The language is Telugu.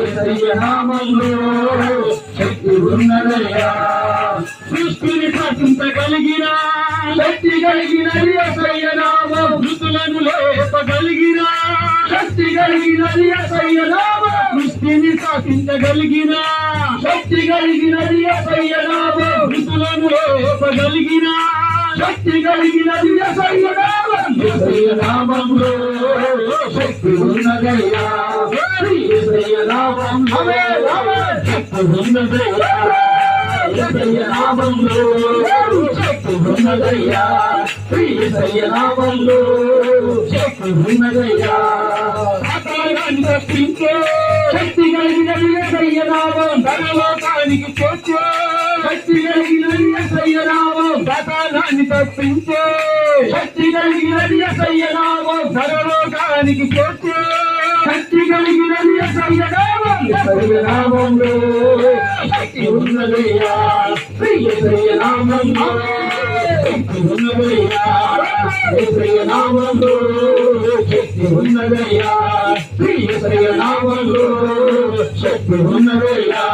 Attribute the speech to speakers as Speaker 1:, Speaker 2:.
Speaker 1: నామంలో శక్తి ఉన్నదయ్యా సృష్టిని శాసించగలిగిన శక్తి కలిగిన యేసయ్య నామం మృతులను లేపగలిగిన శక్తి కలిగిన యేసయ్య నామం సృష్టిని శాసించగలిగిన శక్తి కలిగిన యేసయ్య నామం మృతులను లేపగలిగిన శక్తి కలిగిన యేసయ్య నామం యేసయ్య నామంలో శక్తి ఉన్నదయ్యా యేసయ్య నామంలో శక్తి ఉన్నదయ్యా యేసయ్య నామంలో శక్తి ఉన్నదయ్యా యేసయ్య నామంలో శక్తి ఉన్నదయ్యా సాతానాన్ని తప్పించే శక్తి కలిగిన యేసయ్య నామం పరలోకానికి చేర్చే శక్తి కలిగిన యేసయ్య నామం సాతానాన్ని తప్పించే శక్తి కలిగిన యేసయ్య నామం పరలోకానికి చేర్చే శక్తి కలిగిన యేసయ్య నామం యేసయ్య నామంలో శక్తి ఉన్నదయ్యా యేసయ్య నామంలో శక్తి ఉన్నదయ్యా యేసయ్య నామంలో శక్తి ఉన్నదయ్యా యేసయ్య నామంలో శక్తి ఉన్నదయ్యా